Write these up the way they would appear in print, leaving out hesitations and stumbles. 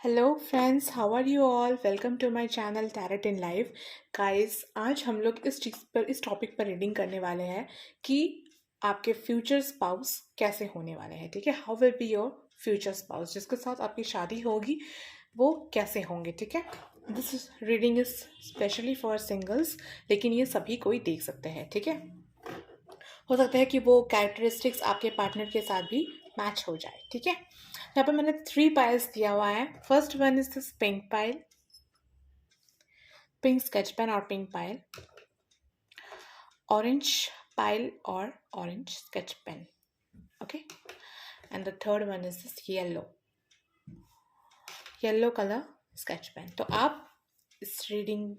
Hello friends, how are you all? Welcome to my channel tarot in life. Guys, आज हम लोग इस topic पर रीडिंग करने वाले हैं कि आपके फ्यूचर स्पाउस कैसे होने वाले हैं। ठीक है, how will be your future spouse, जिसके साथ आपकी शादी होगी वो कैसे होंगे। ठीक है, this reading is specially for singles, लेकिन ये सभी कोई देख सकते हैं। ठीक है, हो सकता है कि वो कैरेक्टरिस्टिक्स आपके पार्टनर के साथ भी मैच हो जाए। ठीक है, यहाँ पे मैंने 3 पाइल्स दिया हुआ है। First one is this pink pile, pink sketch pen और पिंक पाइल, ऑरेंज पाइल और orange sketch pen. Okay, and the third one is this yellow, yellow colour sketch pen. तो आप इस रीडिंग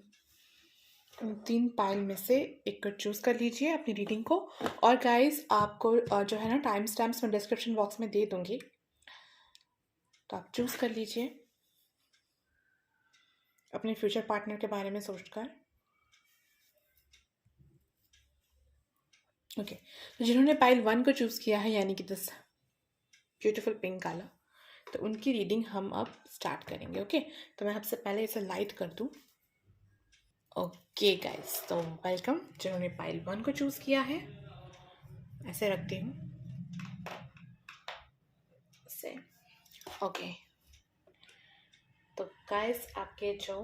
इन 3 पाइल में से एक को choose कर लीजिए अपनी रीडिंग को। और गाइस, आपको जो है ना, टाइम स्टैम्प्स मैं डिस्क्रिप्शन बॉक्स में दे दूंगी, तो आप चूज कर लीजिए अपने फ्यूचर पार्टनर के बारे में सोचकर। ओके, तो जिन्होंने पाइल 1 को चूज किया है, यानी कि दिस ब्यूटीफुल पिंक कलर, तो उनकी रीडिंग हम अब स्टार्ट करेंगे। ओके, तो मैं सबसे पहले इसे लाइट कर दूं। ओके गाइस, तो वेलकम जिन्होंने पाइल 1 को चूज किया है। ऐसे रखती हूँ इसे। ओके, तो गाइस, आपके जो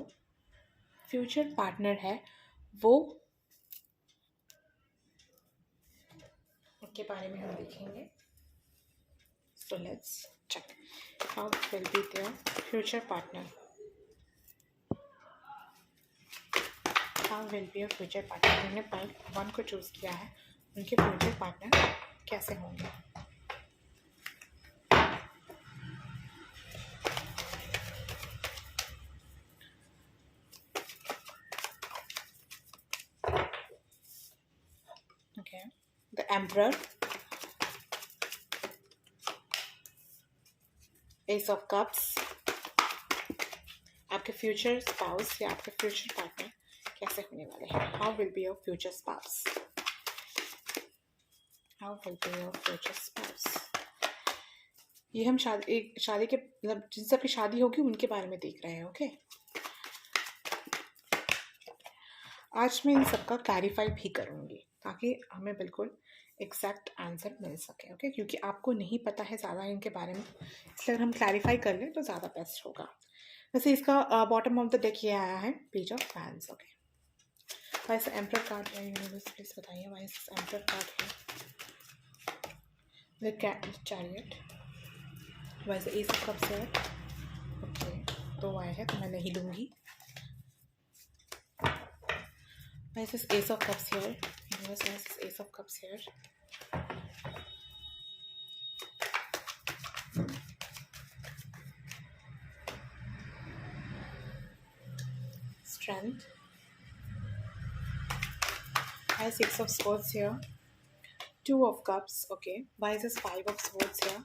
फ्यूचर पार्टनर है वो उनके बारे में हम देखेंगे। So let's check how will be their future partner. How will be your future partner? जिन्होंने पाइल 1 को चूज किया है, उनके फ्यूचर पार्टनर कैसे होंगे। Okay, the Emperor, Ace of Cups। आपके फ्यूचर स्पाउस या आपके फ्यूचर पार्टनर कैसे होने वाले हैं। How will be your future spouse, how will be your future spouse. ये हम शादी के मतलब जिनसे आपकी शादी होगी उनके बारे में देख रहे हैं। ओके, आज मैं इन सबका क्लैरिफाई भी करूँगी ताकि हमें बिल्कुल एग्जैक्ट आंसर मिल सके। ओके, क्योंकि आपको नहीं पता है ज़्यादा इनके बारे में, इसलिए अगर हम क्लैरिफाई कर लें तो ज़्यादा बेस्ट होगा। वैसे इसका बॉटम ऑफ द डेक ये आया है, page of fans. Okay, vice emperor card है, यूनिवर्स प्लीज बताइए वाइस एम्पर कार्ड है, the chariot, vice S of cups है। ओके, तो आए है तो मैं नहीं लूँगी। Why is this Ace of Cups here? Universe, why is this Ace of Cups here? Strength. Why is 6 of Swords here? 2 of Cups. Okay. Why is this 5 of Swords here?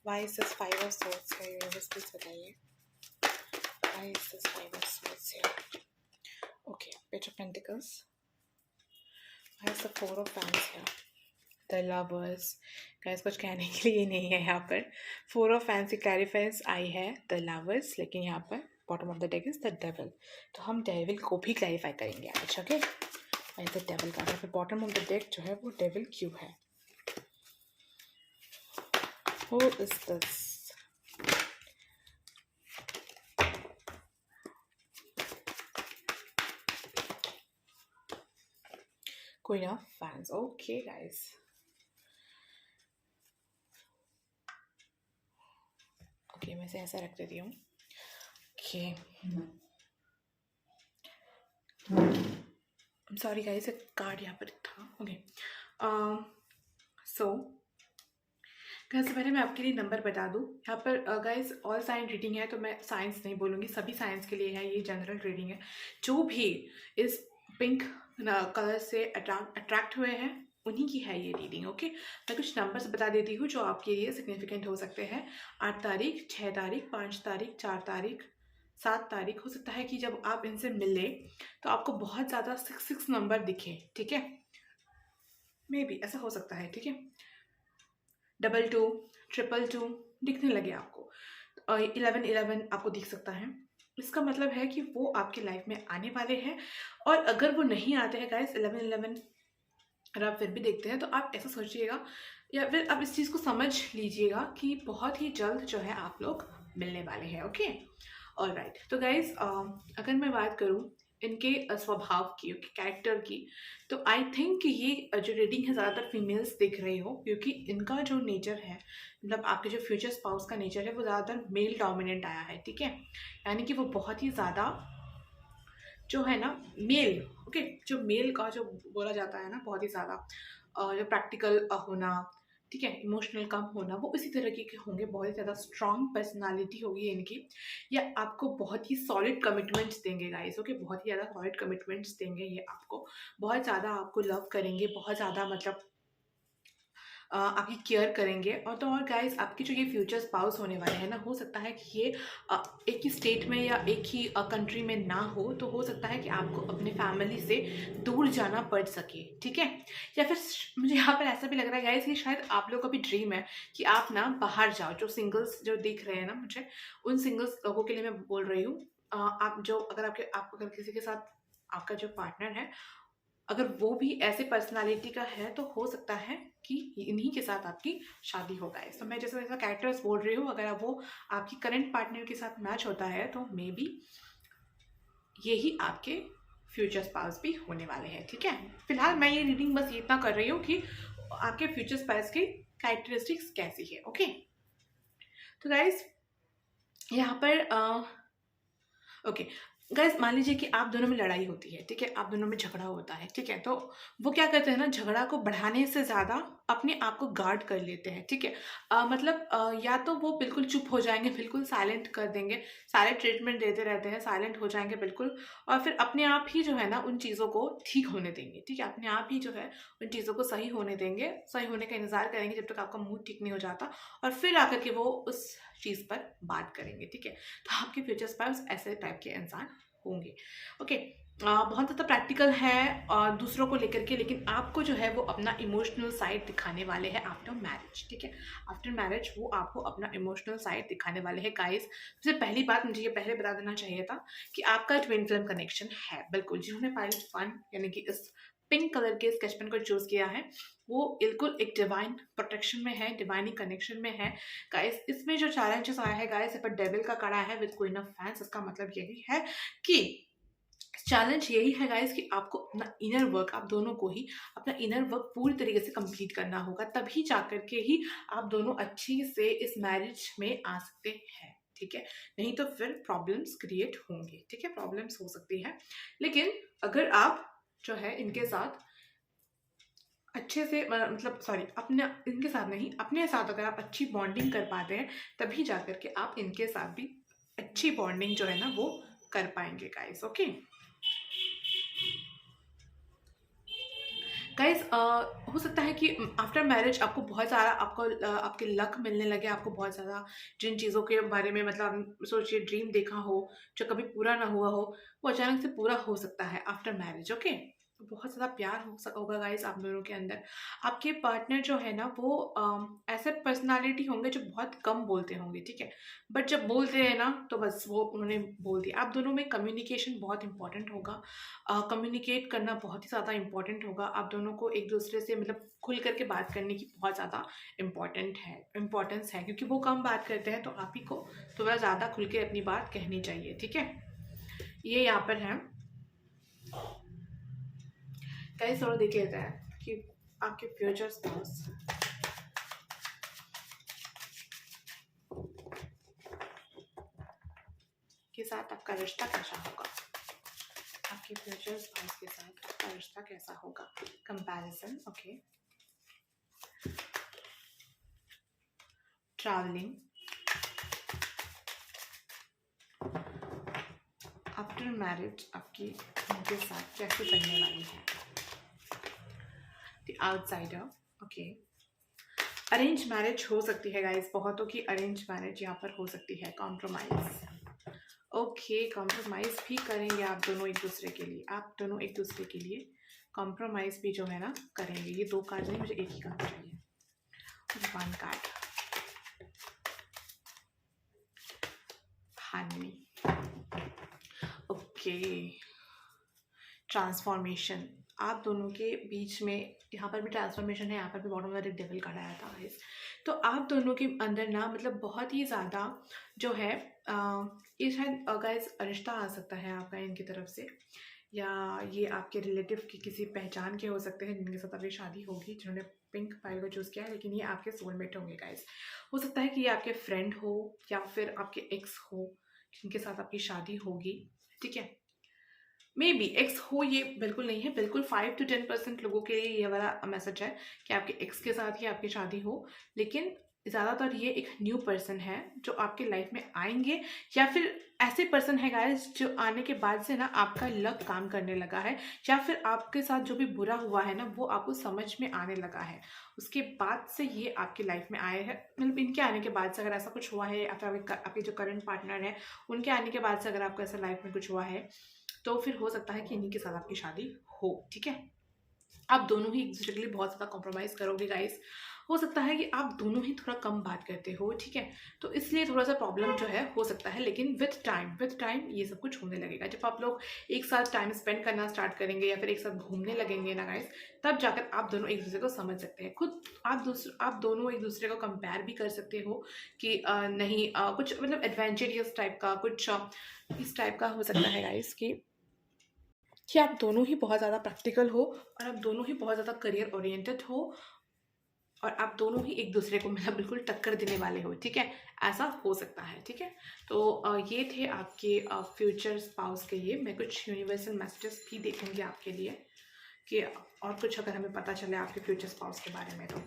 Why is this 5 of Swords here? Universe, please बताइए. Why is this 5 of Swords here? Okay. Page of Pentacles. Why is the 4 of Wands here? The Lovers. Guys, कुछ कहने के लिए नहीं है यहाँ पर। 4 of fancy clarifies आई है द लवर्स, लेकिन यहाँ पर bottom of the deck is the devil. तो हम डेविल को भी क्लैरिफाई करेंगे आज। ओके, द डेविल का फिर बॉटम ऑफ द डेक जो है वो डेविल क्यों है। Who is this? Queen of fans. Okay guys, okay मैं इसे ऐसा रख देती हूँ। ओके, सॉरी गाइस, एक कार्ड यहाँ पर था। ओके, सो गाइस, से पहले मैं आपके लिए नंबर बता दूँ। यहाँ पर गाइस ऑल साइन रीडिंग है, तो मैं साइंस नहीं बोलूँगी, सभी साइंस के लिए है, ये जनरल रीडिंग है। जो भी इस पिंक कलर से अट्रैक्ट हुए हैं उन्हीं की है ये रीडिंग। ओके, मैं कुछ नंबर्स बता देती हूँ जो आपके लिए सिग्निफिकेंट हो सकते हैं। 8 तारीख, 6 तारीख, 5 तारीख, 4 तारीख, 7 तारीख। हो सकता है कि जब आप इनसे मिले तो आपको बहुत ज़्यादा 6 नंबर दिखे। ठीक है, मे बी ऐसा हो सकता है। ठीक है, 22, 222, दिखने लगे आपको, 11-11 आपको दिख सकता है। इसका मतलब है कि वो आपकी लाइफ में आने वाले हैं। और अगर वो नहीं आते हैं गाइस 11-11 और आप फिर भी देखते हैं, तो आप ऐसा सोचिएगा या फिर आप इस चीज़ को समझ लीजिएगा कि बहुत ही जल्द जो है आप लोग मिलने वाले हैं। Okay, alright. तो गाइज अगर मैं बात करूँ इनके स्वभाव की, कैरेक्टर की, तो आई थिंक कि ये जो रीडिंग है ज़्यादातर फीमेल्स देख रही हो, क्योंकि इनका जो नेचर है, मतलब आपके जो फ्यूचर स्पाउस का नेचर है, वो ज़्यादातर मेल डोमिनेंट आया है। ठीक है, यानी कि वो बहुत ही ज़्यादा जो है ना मेल, ओके, जो मेल का जो बोला जाता है ना, बहुत ही ज़्यादा जो प्रैक्टिकल होना, ठीक है, इमोशनल कम होना, वो इसी तरीके के होंगे। बहुत ही ज़्यादा स्ट्रॉन्ग पर्सनालिटी होगी इनकी, या आपको बहुत ही सॉलिड कमिटमेंट्स देंगे गाइस। ओके, बहुत ही ज़्यादा सॉलिड कमिटमेंट्स देंगे ये आपको, बहुत ज़्यादा आपको लव करेंगे, बहुत ज़्यादा मतलब आपकी केयर करेंगे। और तो और गाइस, आपके जो ये फ्यूचर स्पाउस होने वाले हैं ना, हो सकता है कि ये एक ही स्टेट में या एक ही कंट्री में ना हो, तो हो सकता है कि आपको अपने फैमिली से दूर जाना पड़ सके। ठीक है, या फिर मुझे यहाँ पर ऐसा भी लग रहा है गाइस कि शायद आप लोगों का भी ड्रीम है कि आप ना बाहर जाओ। जो सिंगल्स जो दिख रहे हैं ना मुझे, उन सिंगल्स लोगों के लिए मैं बोल रही हूँ, आप जो आप अगर किसी के साथ आपका जो पार्टनर है, अगर वो भी ऐसे पर्सनालिटी का है, तो हो सकता है कि इन्हीं के साथ आपकी शादी हो गाइस। तो मैं जैसा जैसा कैरेक्टर्स बोल रही हूँ, अगर वो आपकी करंट पार्टनर के साथ मैच होता है, तो मे बी यही आपके फ्यूचर स्पाउस भी होने वाले हैं। ठीक है, फिलहाल मैं ये रीडिंग बस इतना कर रही हूँ कि आपके फ्यूचर स्पाउस की कैरेक्टरिस्टिक्स कैसी है। ओके, तो गाइस यहाँ पर ओके गाइस, मान लीजिए कि आप दोनों में लड़ाई होती है, ठीक है, आप दोनों में झगड़ा होता है, ठीक है, तो वो क्या करते हैं ना, झगड़ा को बढ़ाने से ज़्यादा अपने आप को गार्ड कर लेते हैं। ठीक है, मतलब या तो वो बिल्कुल चुप हो जाएंगे, बिल्कुल साइलेंट कर देंगे, साइलेंट ट्रीटमेंट देते रहते हैं, साइलेंट हो जाएंगे बिल्कुल, और फिर अपने आप ही जो है ना उन चीज़ों को ठीक होने देंगे। ठीक है, अपने आप ही जो है उन चीज़ों को सही होने देंगे, सही होने का इंतजार करेंगे जब तक आपका मूड ठीक नहीं हो जाता, और फिर आकर के वो उस चीज़ पर बात करेंगे। ठीक है, तो आपके फ्यूचर स्पाउस ऐसे टाइप के इंसान होंगे। ओके, बहुत ज़्यादा प्रैक्टिकल है और दूसरों को लेकर के, लेकिन आपको जो है वो अपना इमोशनल साइड दिखाने वाले हैं आफ्टर मैरिज। ठीक है, आफ्टर मैरिज वो आपको अपना इमोशनल साइड दिखाने वाले हैं गाइस। सबसे पहली बात मुझे ये पहले बता देना चाहिए था कि आपका ट्विन फ्लेम कनेक्शन है। बिल्कुल, जिन्होंने पाइल फन यानी कि इस पिंक कलर के स्केच पेन को चूज किया है, वो बिल्कुल एक डिवाइन प्रोटेक्शन में है, डिवाइनिंग कनेक्शन में है गाइस। इसमें जो चैलेंजेस आया है गाइस, पर डेविल का कड़ा है विद क्वीन ऑफ फैंस। इसका मतलब यही है कि चैलेंज यही है गाइस कि आपको अपना इनर वर्क, आप दोनों को ही अपना इनर वर्क पूरी तरीके से कंप्लीट करना होगा, तभी जाकर के ही आप दोनों अच्छी से इस मैरिज में आ सकते हैं। ठीक है, नहीं तो फिर प्रॉब्लम्स क्रिएट होंगे। ठीक है, प्रॉब्लम्स हो सकती है, लेकिन अगर आप जो है इनके साथ अच्छे से मतलब सॉरी, अपने इनके साथ नहीं, अपने साथ अगर आप अच्छी बॉन्डिंग कर पाते हैं, तभी जाकर के आप इनके साथ भी अच्छी बॉन्डिंग जो है ना वो कर पाएंगे गाइस। ओके गाइस, हो सकता है कि आफ्टर मैरिज आपको बहुत सारा आपको आपके लक मिलने लगे, आपको बहुत ज़्यादा जिन चीज़ों के बारे में मतलब सोचिए ड्रीम देखा हो, जो कभी पूरा ना हुआ हो, वो अचानक से पूरा हो सकता है आफ्टर मैरिज। ओके, बहुत ज़्यादा प्यार हो सका होगा गाइस आप दोनों के अंदर। आपके पार्टनर जो है ना वो ऐसे पर्सनालिटी होंगे जो बहुत कम बोलते होंगे। ठीक है, बट जब बोलते हैं ना तो बस वो उन्होंने बोल दिया। आप दोनों में कम्युनिकेशन बहुत इंपॉर्टेंट होगा, कम्युनिकेट करना बहुत ही ज़्यादा इम्पॉर्टेंट होगा। आप दोनों को एक दूसरे से मतलब खुल करके बात करने की बहुत ज़्यादा इम्पोर्टेंस है, क्योंकि वो कम बात करते हैं, तो आप ही को थोड़ा ज़्यादा खुल के अपनी बात कहनी चाहिए। ठीक है, ये यहाँ पर है। गाइस, थोड़ा देख लेते हैं कि आपके फ्यूचर स्पाउस के साथ आपका रिश्ता कैसा होगा, आपके फ्यूचर स्पाउस के साथ आपका रिश्ता कैसा होगा। Comparison, okay, travelling, after marriage आपकी उनके साथ कैसे बनने वाली है। The outsider, okay, arrange marriage हो सकती है गाइस, बहुतों की अरेंज मैरिज यहाँ पर हो सकती है। कॉम्प्रोमाइज, ओके, कॉम्प्रोमाइज भी करेंगे आप दोनों एक दूसरे के लिए, आप दोनों एक दूसरे के लिए कॉम्प्रोमाइज भी जो है ना करेंगे। ये दो कार्ड नहीं, मुझे एक ही कार्ड चाहिए, one card. Honey. Okay, transformation आप दोनों के बीच में, यहाँ पर भी ट्रांसफॉर्मेशन है, यहाँ पर भी बॉटम वाले डेविल कार्ड आया था गाइस। तो आप दोनों के अंदर ना मतलब बहुत ही ज़्यादा जो है ये शायद गाइस रिश्ता आ सकता है आपका इनकी तरफ से, या ये आपके रिलेटिव की किसी पहचान के हो सकते हैं जिनके साथ अभी शादी होगी, जिन्होंने पिंक फाइल को चूज़ किया है, लेकिन ये आपके सोलमेट होंगे गाइस। हो सकता है कि ये आपके फ्रेंड हो या फिर आपके एक्स हो जिनके साथ आपकी शादी होगी, ठीक है। मे बी एक्स हो, ये बिल्कुल नहीं है, बिल्कुल 5 to 10% लोगों के लिए ये वाला मैसेज है कि आपके एक्स के साथ ही आपकी शादी हो, लेकिन ज़्यादातर ये एक न्यू पर्सन है जो आपके लाइफ में आएंगे, या फिर ऐसे पर्सन है गाइस जो आने के बाद से ना आपका लक काम करने लगा है, या फिर आपके साथ जो भी बुरा हुआ है ना वो आपको समझ में आने लगा है, उसके बाद से ये आपकी लाइफ में आए हैं। मतलब इनके आने के बाद से अगर ऐसा कुछ हुआ है, या फिर आपके जो करंट पार्टनर है उनके आने के बाद से अगर आपको ऐसा लाइफ में कुछ हुआ है, तो फिर हो सकता है कि इन्हीं के साथ आपकी शादी हो, ठीक है। आप दोनों ही एक दूसरे के लिए बहुत ज़्यादा कॉम्प्रोमाइज़ करोगे गाइस। हो सकता है कि आप दोनों ही थोड़ा कम बात करते हो, ठीक है, तो इसलिए थोड़ा सा प्रॉब्लम जो है हो सकता है, लेकिन विथ टाइम ये सब कुछ होने लगेगा। जब आप लोग एक साथ टाइम स्पेंड करना स्टार्ट करेंगे या फिर एक साथ घूमने लगेंगे ना गाइस, तब जाकर आप दोनों एक दूसरे को समझ सकते हैं। खुद आप दोनों एक दूसरे को कंपेयर भी कर सकते हो कि नहीं कुछ मतलब एडवेंचरियस टाइप का कुछ इस टाइप का हो सकता है गाइस कि आप दोनों ही बहुत ज़्यादा प्रैक्टिकल हो और आप दोनों ही बहुत ज़्यादा करियर ओरिएंटेड हो, और आप दोनों ही एक दूसरे को मतलब बिल्कुल टक्कर देने वाले हो, ठीक है, ऐसा हो सकता है, ठीक है। तो ये थे आपके फ्यूचर स्पाउस के लिए। मैं कुछ यूनिवर्सल मैसेजेस भी देखेंगे आपके लिए कि और कुछ अगर हमें पता चले आपके फ्यूचर स्पाउस के बारे में तो।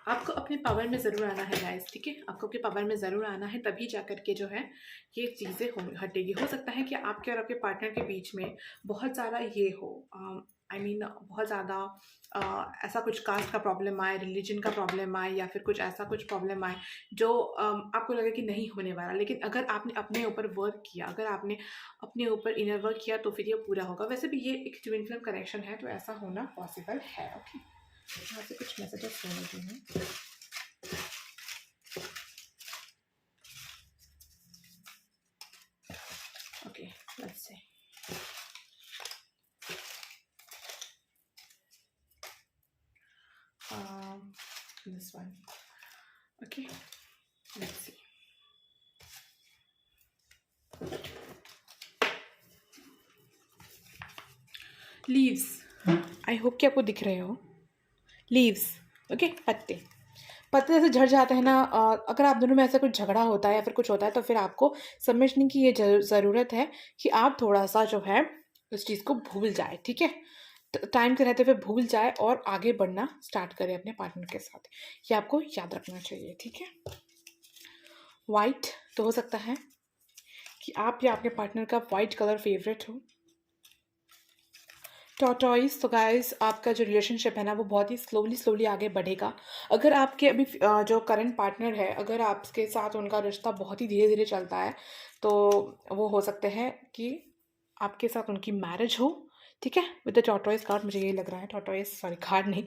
आपको अपने पावर में ज़रूर आना है गाइस, ठीक है, आपको अपने पावर में ज़रूर आना है, तभी जा कर के जो है ये चीज़ें हटेगी। हो सकता है कि आपके और आपके पार्टनर के बीच में बहुत ज़्यादा ये हो, आई मीन बहुत ज़्यादा ऐसा कुछ कास्ट का प्रॉब्लम आए, रिलीजन का प्रॉब्लम आए, या फिर कुछ ऐसा कुछ प्रॉब्लम आए जो आपको लगे कि नहीं होने वाला, लेकिन अगर आपने अपने ऊपर वर्क किया, अगर आपने अपने ऊपर इनर वर्क किया तो फिर ये पूरा होगा। वैसे भी ये एक ट्विन फ्लेम कनेक्शन है, तो ऐसा होना पॉसिबल है। ओके, यहाँ से कुछ मैसेजेस ले लेती हूँ। Okay, let's see. This one. Okay, let's see. Leaves, I hope कि आपको दिख रहे हो लीव्स। ओके, पत्ते जैसे झड़ जाते हैं ना, अगर आप दोनों में ऐसा कुछ झगड़ा होता है या फिर कुछ होता है, तो फिर आपको समझने की ये ज़रूरत है कि आप थोड़ा सा जो है उस चीज़ को भूल जाए, ठीक है, टाइम के रहते हुए भूल जाए और आगे बढ़ना स्टार्ट करें अपने पार्टनर के साथ। ये आपको याद रखना चाहिए, ठीक है। वाइट, तो हो सकता है कि आप या आपके पार्टनर का वाइट कलर फेवरेट हो। टॉर्टॉइस, तो गाइस आपका जो रिलेशनशिप है ना वो बहुत ही स्लोली आगे बढ़ेगा। अगर आपके अभी जो करंट पार्टनर है, अगर आपके साथ उनका रिश्ता बहुत ही धीरे धीरे चलता है, तो वो हो सकते हैं कि आपके साथ उनकी मैरिज हो, ठीक है, विद द टॉर्टॉइस कार्ड। मुझे ये लग रहा है टॉर्टॉइस, सॉरी कार्ड नहीं,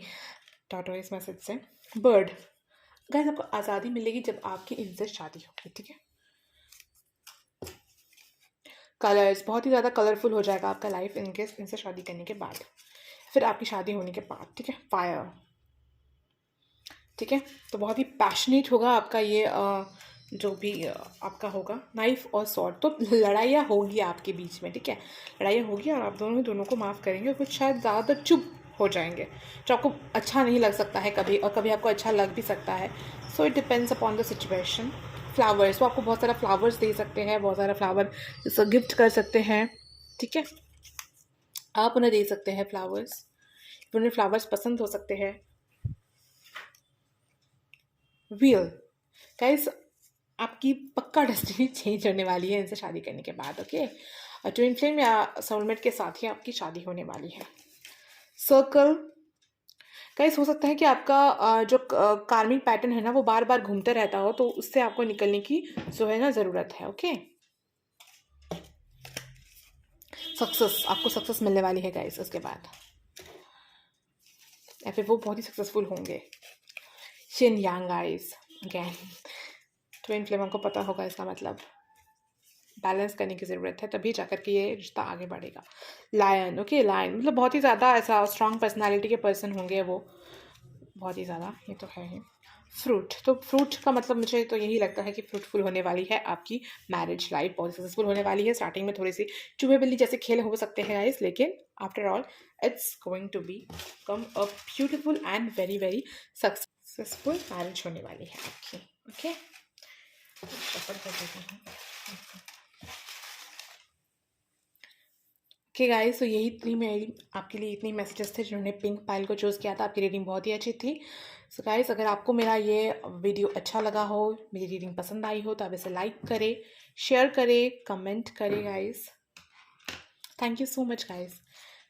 टॉर्टॉइस मैसेज से। बर्ड, गाइस आपको आज़ादी मिलेगी जब आपकी इनसे शादी होगी, ठीक है। कलर्स, बहुत ही ज़्यादा कलरफुल हो जाएगा आपका लाइफ इनसे शादी करने के बाद, फिर आपकी शादी होने के बाद, ठीक है। फायर, ठीक है, तो बहुत ही पैशनेट होगा आपका ये जो भी आपका होगा। नाइफ और सॉर्ड, तो लड़ाइयाँ होगी आपके बीच में, ठीक है, लड़ाइयाँ होगी और आप दोनों को माफ़ करेंगे और कुछ शायद ज़्यादातर चुप हो जाएंगे, जो आपको अच्छा नहीं लग सकता है कभी, और कभी आपको अच्छा लग भी सकता है। So it depends upon the situation. Flowers, वो आपको बहुत सारा फ्लावर्स दे सकते हैं, बहुत सारा फ्लावर जैसे गिफ्ट कर सकते हैं, ठीक है, आप उन्हें दे सकते हैं फ्लावर्स, उन्हें फ्लावर्स पसंद हो सकते हैं। व्हील, गाइस आपकी पक्का डेस्टिनी चेंज होने वाली है इनसे शादी करने के बाद, ओके। और ट्विन फ्लेम या सोलमेट के साथ ही आपकी शादी होने वाली है। सर्कल, गाइस हो सकता है कि आपका जो कार्मिक पैटर्न है ना वो बार बार घूमते रहता हो, तो उससे आपको निकलने की जो है ना ज़रूरत है, ओके। सक्सेस, आपको सक्सेस मिलने वाली है गाइस उसके बाद। या फिर वो बहुत ही सक्सेसफुल होंगे। शिन यांग गाइस, अगेन ट्विन फ्लेम, हमको पता होगा इसका मतलब बैलेंस करने की ज़रूरत है, तभी जाकर के ये रिश्ता आगे बढ़ेगा। लायन, ओके, लायन मतलब बहुत ही ज़्यादा ऐसा स्ट्रॉन्ग पर्सनालिटी के पर्सन होंगे वो, बहुत ही ज़्यादा, ये तो है ही। फ्रूट, तो फ्रूट का मतलब मुझे तो यही लगता है कि फ्रूटफुल होने वाली है आपकी मैरिज लाइफ, बहुत सक्सेसफुल होने वाली है। स्टार्टिंग में थोड़ी सी चूहे बिल्ली जैसे खेल हो सकते हैं गाइस, लेकिन after all it's going to become a beautiful and very very successful marriage होने वाली है आपकी। ओके, शफल कर देती हूँ। ओके गाइस, तो यही थी मेरी आपके लिए इतनी मैसेजेस थे जिन्होंने पिंक पाइल को चूज़ किया था। आपकी रीडिंग बहुत ही अच्छी थी। सो गाइस, अगर आपको मेरा ये वीडियो अच्छा लगा हो, मेरी रीडिंग पसंद आई हो, तो आप इसे लाइक करें, शेयर करें, कमेंट करें guys. Thank you so much guys.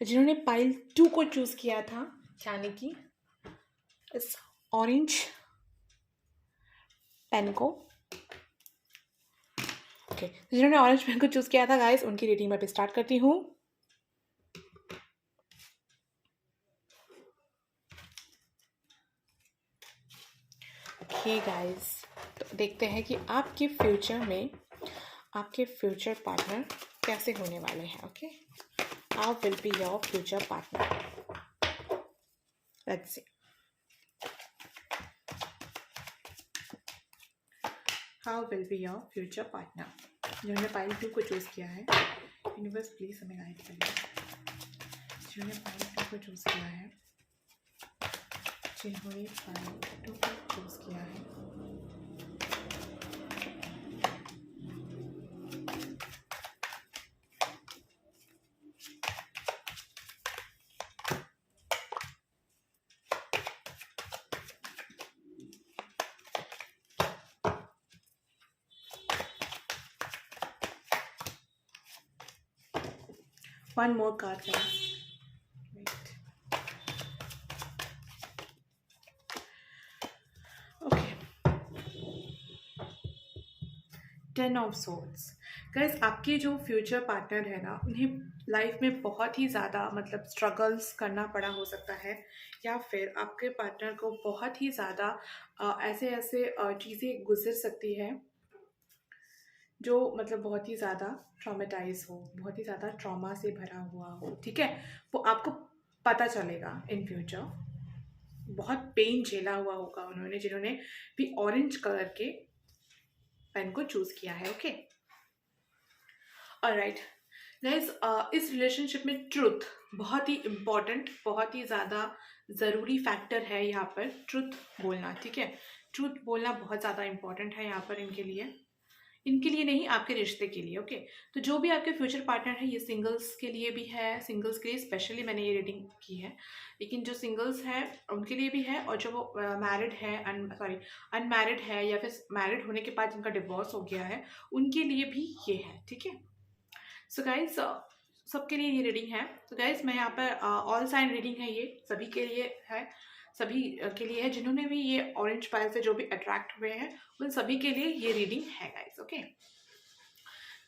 जिन्होंने पाइल 2 को चूज़ किया था, यानी कि इस ऑरेंज पेन को, ओके, जिन्होंने ऑरेंज पेन को चूज़ किया था गाइस, उनकी रीडिंग मैं अभी स्टार्ट करती हूँ। ओके गाइस, तो देखते हैं कि आपके फ्यूचर में आपके फ्यूचर पार्टनर कैसे होने वाले हैं। Okay, how will be your future partner, let's see. How will be your future partner, जिन्होंने पाइल 2 को चूज़ किया है, यूनिवर्स प्लीज हमें गाइड करिए। जिन्होंने पाइल 2 को चूज़ किया है, जिन्होंने पाइल 2 को चूज़ किया है, one more card guys. Wait. Okay, 10 of swords guys, आपके जो फ्यूचर पार्टनर है ना, उन्हें लाइफ में बहुत ही ज़्यादा मतलब स्ट्रगल्स करना पड़ा हो सकता है, या फिर आपके पार्टनर को बहुत ही ज़्यादा ऐसे ऐसे चीज़ें गुजर सकती है जो मतलब बहुत ही ज़्यादा ट्रॉमेटाइज हो, बहुत ही ज़्यादा ट्रॉमा से भरा हुआ हो, ठीक है। वो आपको पता चलेगा इन फ्यूचर। बहुत पेन झेला हुआ होगा उन्होंने, जिन्होंने भी ऑरेंज कलर के पेन को चूज किया है। ओके, ऑलराइट गाइस, इस रिलेशनशिप में ट्रुथ बहुत ही इम्पॉर्टेंट, बहुत ही ज़्यादा ज़रूरी फैक्टर है यहाँ पर, ट्रुथ बोलना, ठीक है। ट्रुथ बोलना बहुत ज़्यादा इम्पॉर्टेंट है यहाँ पर इनके लिए नहीं, आपके रिश्ते के लिए। ओके, तो जो भी आपके फ्यूचर पार्टनर है, ये सिंगल्स के लिए भी है, सिंगल्स के लिए स्पेशली मैंने ये रीडिंग की है, लेकिन जो सिंगल्स हैं उनके लिए भी है, और जो वो मैरिड है, अनमैरिड है, या फिर मैरिड होने के बाद जिनका डिवोर्स हो गया है, उनके लिए भी ये है, ठीक है। सो गाइज, सबके लिए ये रीडिंग है। तो गाइज, मैं यहाँ पर ऑल साइन रीडिंग है, ये सभी के लिए है, सभी के लिए है जिन्होंने भी ये ऑरेंज पाइल से जो भी अट्रैक्ट हुए हैं, उन सभी के लिए ये रीडिंग है गाइज। ओके,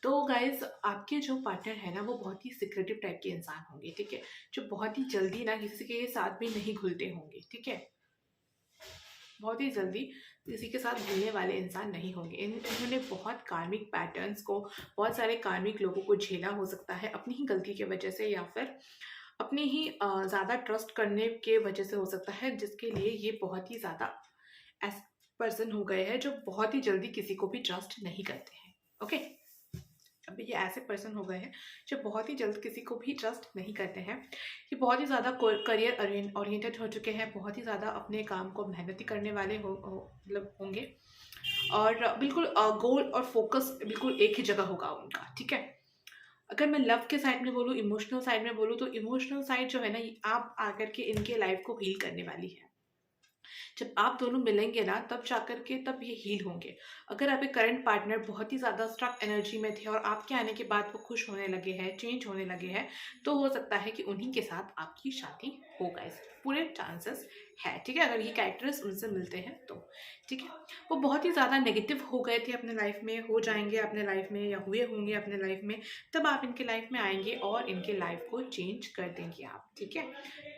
तो गाइज, आपके जो पार्टनर है ना, वो बहुत ही सिक्रेटिव टाइप के इंसान होंगे, ठीक है, जो बहुत ही जल्दी ना किसी के साथ भी नहीं घुलते होंगे, ठीक है, बहुत ही जल्दी किसी के साथ घुलने वाले इंसान नहीं होंगे। इन्होंने बहुत कार्मिक पैटर्न्स को, बहुत सारे कार्मिक लोगों को झेला हो सकता है अपनी ही गलती की वजह से, या फिर अपनी ही ज़्यादा ट्रस्ट करने के वजह से हो सकता है, जिसके लिए ये बहुत ही ज़्यादा ऐसे पर्सन हो गए हैं जो बहुत ही जल्दी किसी को भी ट्रस्ट नहीं करते हैं। ओके, अब ये ऐसे पर्सन हो गए हैं जो बहुत ही जल्द किसी को भी ट्रस्ट नहीं करते हैं। ये बहुत ही ज़्यादा करियर ओरिएंटेड हो चुके हैं, बहुत ही ज़्यादा अपने काम को मेहनती करने वाले मतलब होंगे, और बिल्कुल गोल और फोकस बिल्कुल एक ही जगह होगा उनका, ठीक है। अगर मैं लव के साइड में बोलूँ, इमोशनल साइड में बोलूँ, तो इमोशनल साइड जो है ना, आप आकर के इनके लाइफ को हील करने वाली है। जब आप दोनों मिलेंगे ना, तब जाकर के तब ये हील होंगे। अगर आपके करंट पार्टनर बहुत ही ज़्यादा स्ट्रक एनर्जी में थे और आपके आने के बाद वो खुश होने लगे हैं, चेंज होने लगे हैं, तो हो सकता है कि उन्हीं के साथ आपकी शादी होगा, इस पूरे चांसेस है, ठीक है, अगर ये कैरेक्टर्स उनसे मिलते हैं तो, ठीक है। वो बहुत ही ज़्यादा नेगेटिव हो गए थे अपने लाइफ में, हो जाएंगे अपने लाइफ में या हुए होंगे अपने लाइफ में, तब आप इनके लाइफ में आएंगे और इनके लाइफ को चेंज कर देंगे आप, ठीक है।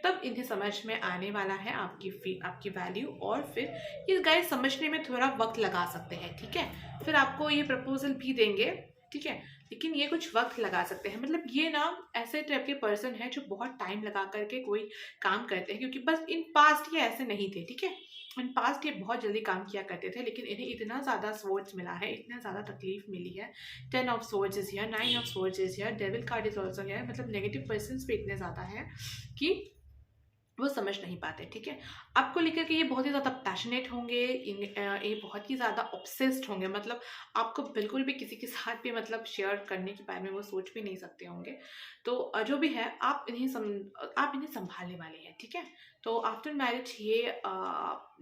तब इन्हें समझ में आने वाला है आपकी वैल्यू, और फिर ये गाइस समझने में थोड़ा वक्त लगा सकते हैं, ठीक है। फिर आपको ये प्रपोजल भी देंगे, ठीक है, लेकिन ये कुछ वक्त लगा सकते हैं। मतलब ये ना ऐसे टाइप के पर्सन है जो बहुत टाइम लगा करके कोई काम करते हैं, क्योंकि बस इन पास्ट ये ऐसे नहीं थे, ठीक है। इन पास्ट ये बहुत जल्दी काम किया करते थे, लेकिन इन्हें इतना ज़्यादा सोर्ड्स मिला है, इतना ज़्यादा तकलीफ मिली है। 10 of swords is here, 9 of swords is here, devil card is also here. मतलब नेगेटिव पर्सन भी इतने ज़्यादा हैं कि वो समझ नहीं पाते, ठीक है। आपको लेकर के ये बहुत ही ज़्यादा पैशनेट होंगे, ये बहुत ही ज़्यादा ऑब्सेस्ड होंगे। मतलब आपको बिल्कुल भी किसी के साथ भी मतलब शेयर करने के बारे में वो सोच भी नहीं सकते होंगे। तो जो भी है आप इन्हें संभालने वाले हैं, ठीक है। तो आफ्टर मैरिज ये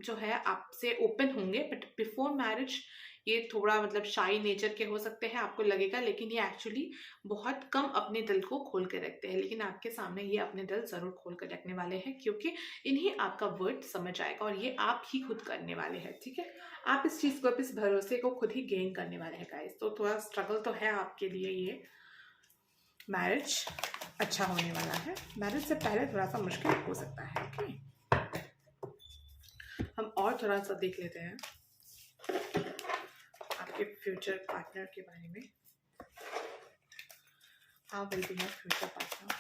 जो है आपसे ओपन होंगे, बट बिफोर मैरिज ये थोड़ा मतलब शाई नेचर के हो सकते हैं, आपको लगेगा, लेकिन ये एक्चुअली बहुत कम अपने दिल को खोल कर रखते हैं। लेकिन आपके सामने ये अपने दिल ज़रूर खोल कर रखने वाले हैं, क्योंकि इन्हें आपका वर्ड समझ आएगा और ये आप ही खुद करने वाले हैं, ठीक है। आप इस चीज़ को, इस भरोसे को खुद ही गेन करने वाले हैं गाइस। तो थोड़ा स्ट्रगल तो है आपके लिए, ये मैरिज अच्छा होने वाला है। मैरिज से पहले थोड़ा सा मुश्किल हो सकता है, ओके। हम और थोड़ा सा देख लेते हैं आपके फ्यूचर पार्टनर के बारे में। How will be your future partner?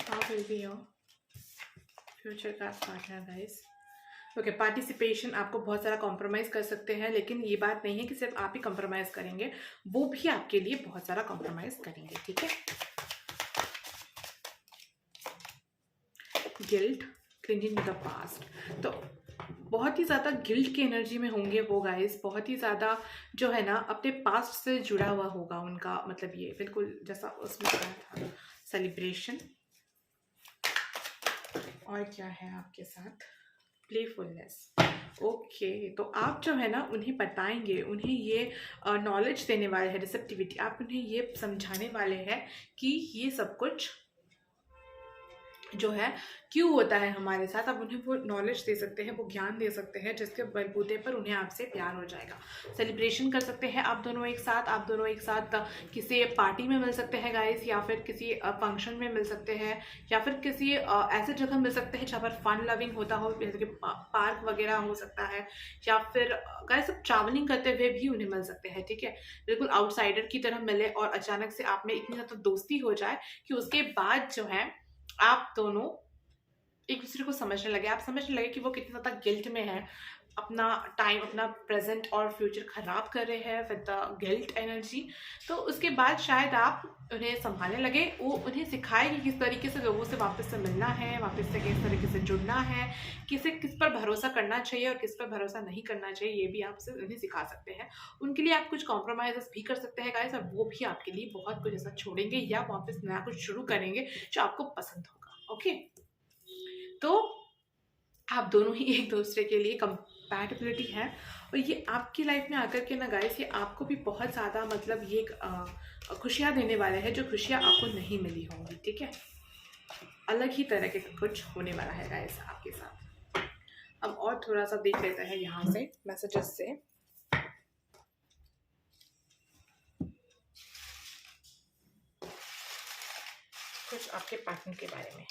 How will be your future partner, guys? Okay, participation, आपको बहुत सारा कॉम्प्रोमाइज़ कर सकते हैं, लेकिन ये बात नहीं है कि सिर्फ आप ही कॉम्प्रोमाइज़ करेंगे, वो भी आपके लिए बहुत सारा कॉम्प्रोमाइज़ करेंगे, ठीक है। Guilt, clinging to the past, तो बहुत ही ज़्यादा गिल्ट की एनर्जी में होंगे वो गाइस। बहुत ही ज़्यादा जो है ना अपने पास्ट से जुड़ा हुआ होगा उनका, मतलब ये बिल्कुल जैसा उसमें कहा था, सेलिब्रेशन। और क्या है आपके साथ, प्लेफुलनेस। ओके, तो आप जो है ना उन्हें बताएंगे, उन्हें ये नॉलेज देने वाले हैं, रिसेप्टिविटी, आप उन्हें ये समझाने वाले हैं कि ये सब कुछ जो है क्यों होता है हमारे साथ। आप उन्हें वो नॉलेज दे सकते हैं, वो ज्ञान दे सकते हैं, जिसके बलबूते पर उन्हें आपसे प्यार हो जाएगा। सेलिब्रेशन कर सकते हैं आप दोनों एक साथ, किसी पार्टी में मिल सकते हैं गाइस, या फिर किसी फंक्शन में मिल सकते हैं, या फिर किसी ऐसे जगह मिल सकते हैं जहाँ पर फन लविंग होता हो, जैसे कि पार्क वगैरह हो सकता है, या फिर गाइस सब ट्रैवलिंग करते हुए भी उन्हें मिल सकते हैं, ठीक है। बिल्कुल आउटसाइडर की तरह मिले और अचानक से आप में इतनी ज़्यादा दोस्ती हो जाए कि उसके बाद जो है आप दोनों एक दूसरे को समझने लगे, आप समझने लगे कि वो कितना ज़्यादा गिल्ट में है, अपना टाइम, अपना प्रेजेंट और फ्यूचर खराब कर रहे हैं विद द गिल्ट एनर्जी। तो उसके बाद शायद आप उन्हें संभालने लगे, वो उन्हें सिखाए कि किस तरीके से लोगों से वापस से मिलना है, वापस से किस तरीके से जुड़ना है, किस पर भरोसा करना चाहिए और किस पर भरोसा नहीं करना चाहिए, ये भी आप उन्हें सिखा सकते हैं। उनके लिए आप कुछ कॉम्प्रोमाइज़ भी कर सकते हैं गाइस, और वो भी आपके लिए बहुत कुछ ऐसा छोड़ेंगे या वापस नया कुछ शुरू करेंगे जो आपको पसंद होगा, ओके। तो आप दोनों ही एक दूसरे के लिए कंपैटिबिलिटी है, और ये आपकी लाइफ में आकर के ना गाइस, ये आपको भी बहुत ज़्यादा मतलब ये खुशियाँ देने वाले हैं, जो खुशियाँ आपको नहीं मिली होंगी, ठीक है। अलग ही तरह के कुछ होने वाला है गाइस आपके साथ। अब और थोड़ा सा देख लेते हैं यहाँ से मैसेजेस से। कुछ आपके पार्टनर के बारे में।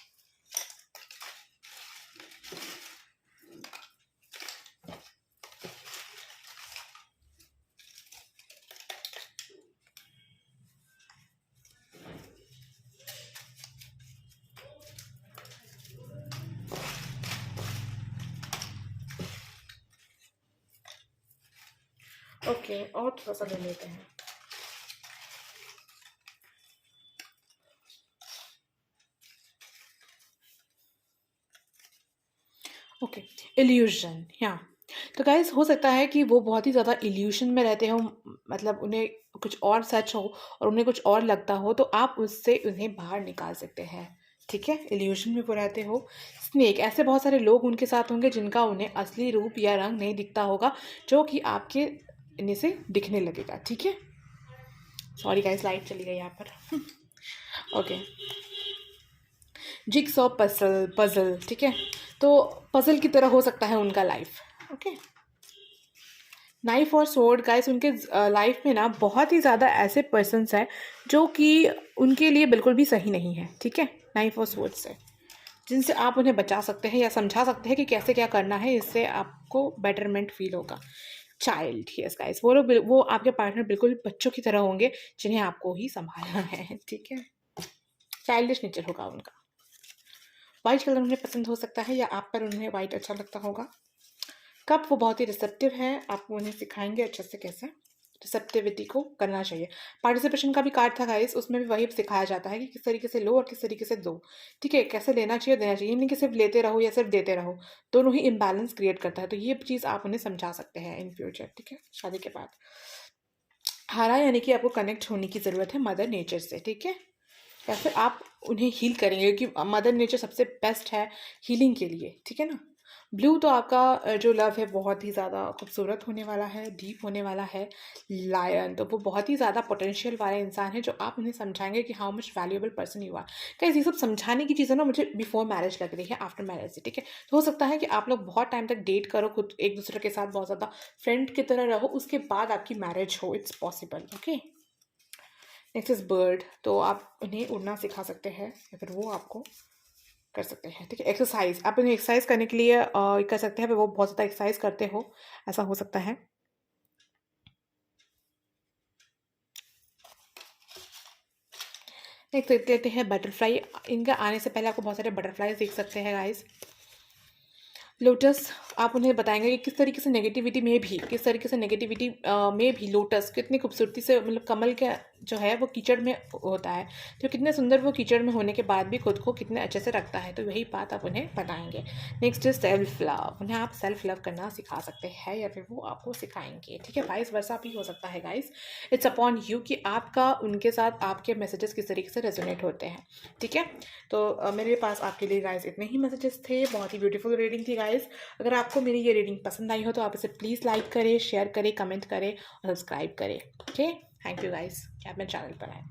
ओके, और थोड़ा सा ले लेते हैं। ओके, इल्यूजन, या तो गाइस हो सकता है कि वो बहुत ही ज़्यादा इल्यूशन में रहते हो, मतलब उन्हें कुछ और सच हो और उन्हें कुछ और लगता हो, तो आप उससे उन्हें बाहर निकाल सकते हैं, ठीक है। इल्यूशन में वो रहते हो। स्नेक, ऐसे बहुत सारे लोग उनके साथ होंगे जिनका उन्हें असली रूप या रंग नहीं दिखता होगा, जो कि आपके इन्हें से दिखने लगेगा, ठीक है। सॉरी गाइस, लाइट चली गई यहाँ पर। ओके, जिक्सॉ पजल पजल, ठीक है, तो पजल की तरह हो सकता है उनका लाइफ। ओके, नाइफ और सोर्ड गाइस, उनके लाइफ में ना बहुत ही ज़्यादा ऐसे पर्सन्स हैं जो कि उनके लिए बिल्कुल भी सही नहीं है, ठीक है, नाइफ और सोर्ड से, जिनसे आप उन्हें बचा सकते हैं या समझा सकते हैं कि कैसे क्या करना है, इससे आपको बेटरमेंट फील होगा। चाइल्ड, यस गाइस, वो लोग वो आपके पार्टनर बिल्कुल बच्चों की तरह होंगे जिन्हें आपको ही संभालना है, ठीक है। चाइल्डिश नेचर होगा उनका। वाइट कलर उन्हें पसंद हो सकता है या आप पर उन्हें वाइट अच्छा लगता होगा। कब वो बहुत ही रिसेप्टिव है, आपको उन्हें सिखाएंगे अच्छे से कैसे रिसेप्टिविटी को करना चाहिए। पार्टिसिपेशन का भी कार्ड था गाइस, उसमें भी वही सिखाया जाता है कि किस तरीके से लो और किस तरीके से दो, ठीक है, कैसे लेना चाहिए देना चाहिए, नहीं कि सिर्फ लेते रहो या सिर्फ देते रहो, दोनों ही इम्बैलेंस क्रिएट करता है। तो ये चीज़ आप उन्हें समझा सकते हैं इन फ्यूचर, ठीक है, शादी के बाद। हारा यानी कि आपको कनेक्ट होने की ज़रूरत है मदर नेचर से, ठीक है, या फिर आप उन्हें हील करेंगे क्योंकि मदर नेचर सबसे बेस्ट है हीलिंग के लिए, ठीक है ना। ब्लू तो आपका जो लव है बहुत ही ज़्यादा खूबसूरत होने वाला है, डीप होने वाला है। लायन तो वो बहुत ही ज़्यादा पोटेंशियल वाले इंसान है जो आप उन्हें समझाएंगे कि how much valuable person you are. कैसे ये सब समझाने की चीज़ें ना मुझे बिफोर मैरिज लग रही है, आफ्टर मैरिज से, ठीक है। तो हो सकता है कि आप लोग बहुत टाइम तक डेट करो, खुद एक दूसरे के साथ बहुत ज़्यादा फ्रेंड की तरह रहो, उसके बाद आपकी मैरिज हो, it's possible, okay. Next is bird, तो आप उन्हें उड़ना सिखा सकते हैं या फिर वो आपको कर सकते हैं, ठीक है। एक्सरसाइज, आप उन्हें एक्सरसाइज करने के लिए कर सकते हैं, फिर वो बहुत ज़्यादा एक्सरसाइज करते हो, ऐसा हो सकता है। नेक्स्ट देख लेते हैं बटरफ्लाई। इनका आने से पहले आपको बहुत सारे बटरफ्लाईज देख सकते हैं गाइस। लोटस, आप उन्हें बताएंगे कि किस तरीके से नेगेटिविटी में भी, किस तरीके से नेगेटिविटी में भी लोटस कितनी खूबसूरती से, मतलब कमल का जो है वो कीचड़ में होता है, तो कितने सुंदर वो कीचड़ में होने के बाद भी खुद को कितने अच्छे से रखता है, तो वही बात आप उन्हें बताएंगे। नेक्स्ट इज सेल्फ लव, उन्हें आप सेल्फ लव करना सिखा सकते हैं या फिर वो आपको सिखाएंगे, ठीक है। वाइस वर्सा भी हो सकता है गाइस, इट्स अपॉन यू कि आपका उनके साथ आपके मैसेजेस किस तरीके से रेजोनेट होते हैं, ठीक है। तो मेरे पास आपके लिए गाइस इतने ही मैसेजेस थे, बहुत ही ब्यूटीफुल रीडिंग थी गाइस। अगर आपको मेरी ये रीडिंग पसंद आई हो तो आप इसे प्लीज़ लाइक करें, शेयर करें, कमेंट करें और सब्सक्राइब करें, ओके। थैंक यू गाइस कि आप मेरे चैनल पर आए।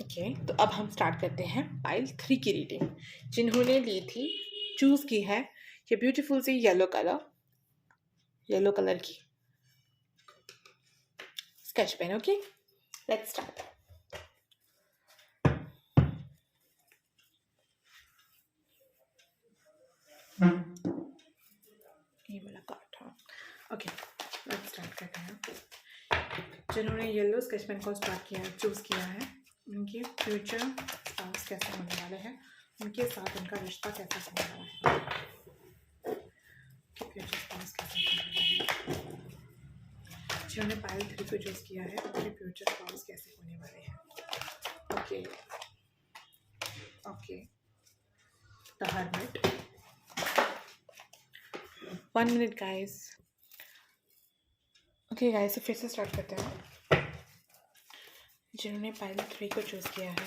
ओके, तो अब हम स्टार्ट करते हैं पाइल 3 की रीडिंग। जिन्होंने ली थी, चूज़ की है ये ब्यूटीफुल सी येलो कलर की sketch pen, okay, let's start. ये वाला कार्ड, हाँ, ओके, लेट्स स्टार्ट करते हैं। जिन्होंने येलो स्केच पेन को स्टार्ट किया है, चूज़ किया है, उनके फ्यूचर स्पाउस कैसे होने वाले हैं, उनके साथ उनका रिश्ता कैसा होने वाला है, उनके फ्यूचर स्पाउस कैसे होने वाले हैं। जिन्होंने पाइल 3 को चूज़ किया है, उनके फ्यूचर स्पाउस कैसे होने वाले हैं। Okay okay, the hermit, 1 minute guys. Okay guys, तो फिर से स्टार्ट करते हैं। जिन्होंने पाइल 3 को चूज़ किया है,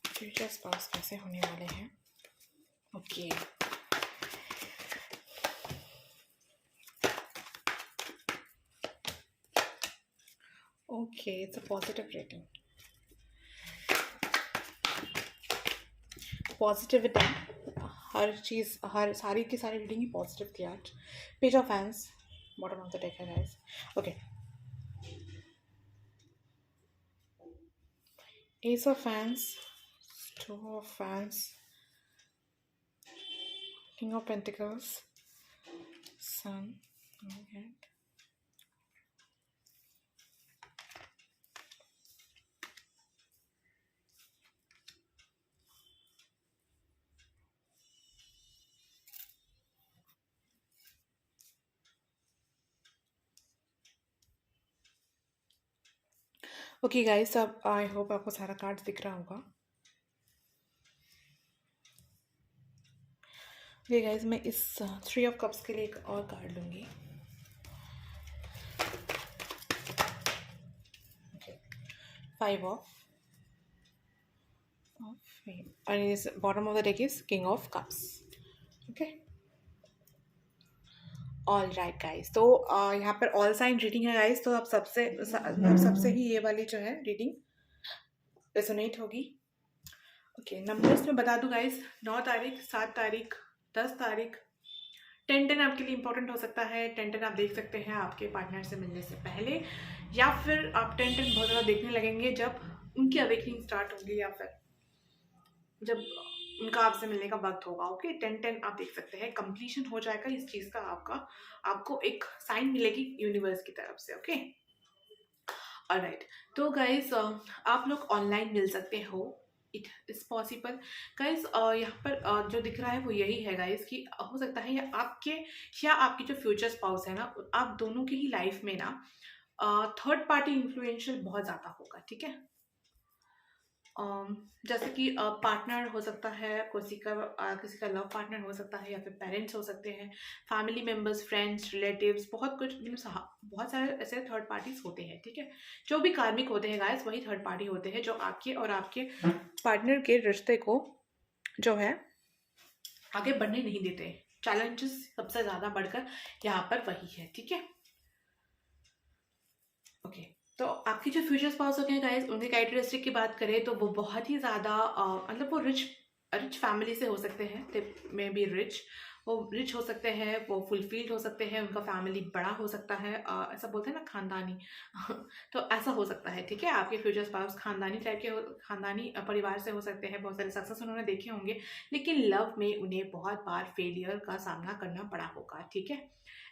फ्यूचर स्पाउस कैसे होने वाले हैं, okay. Okay, it's a positive rating, positivity, हर चीज़, हर सारी की सारी रीडिंग ही पॉजिटिव थी आज। Page of hands, bottom of the deck है guys, okay. Ace of hands, two of hands, king of pentacles, sun, okay. Okay guys, अब आई होप आपको सारा कार्ड दिख रहा होगा। ओके गाइस, मैं इस 3 ऑफ कप्स के लिए एक और कार्ड लूँगी। Okay, 5 of and is bottom of the deck is king of cups, okay. All right guys, तो यहाँ पर ऑल साइन रीडिंग है गाइस, तो अब सबसे ही ये वाली जो है रीडिंग रेजोनेट होगी। ओके, नंबर्स में बता दूं गाइस, 9 तारीख, 7 तारीख, 10 तारीख। 10-10 आपके लिए इंपॉर्टेंट हो सकता है। 10-10 आप देख सकते हैं आपके पार्टनर से मिलने से पहले, या फिर आप 10-10 बहुत ज़्यादा देखने लगेंगे जब उनकी अवेकनिंग स्टार्ट होगी, या फिर जब उनका आपसे मिलने का वक्त होगा। ओके, 10-10 आप देख सकते हैं, कंप्लीशन हो जाएगा इस चीज़ का। आपको एक साइन मिलेगी यूनिवर्स की तरफ से। Okay, alright. तो गाइज आप लोग ऑनलाइन मिल सकते हो, इट इज़ पॉसिबल गाइज। यहाँ पर जो दिख रहा है वो यही है गाइज कि हो सकता है या आपकी जो फ्यूचर स्पाउस है ना, आप दोनों की ही लाइफ में ना थर्ड पार्टी इन्फ्लुएंशियल बहुत ज़्यादा होगा। ठीक है, जैसे कि पार्टनर हो सकता है, किसी का लव पार्टनर हो सकता है, या फिर पेरेंट्स हो सकते हैं, फैमिली मेम्बर्स, फ्रेंड्स, रिलेटिव्स, बहुत कुछ, बहुत सारे ऐसे थर्ड पार्टीज होते हैं। ठीक है, जो भी कार्मिक होते हैं गाइस, वही थर्ड पार्टी होते हैं जो आपके और आपके पार्टनर के रिश्ते को जो है आगे बढ़ने नहीं देते। चैलेंजेस सबसे ज़्यादा बढ़कर यहाँ पर वही है। ठीक है, ओके। तो आपकी जो फ्यूचर स्पाउस होते हैं गाइस, उनके कैरेक्टरिस्टिक की बात करें तो वो बहुत ही ज़्यादा मतलब वो रिच फैमिली से हो सकते हैं। दे मे बी रिच, वो रिच हो सकते हैं, वो फुलफिल्ड हो सकते हैं, उनका फैमिली बड़ा हो सकता है, ऐसा बोलते हैं ना खानदानी तो ऐसा हो सकता है। ठीक है, आपके फ्यूचर स्पाउस खानदानी टाइप के खानदानी परिवार से हो सकते हैं। बहुत सारे सक्सेस उन्होंने देखे होंगे, लेकिन लव में उन्हें बहुत बार फेलियर का सामना करना पड़ा होगा। ठीक है,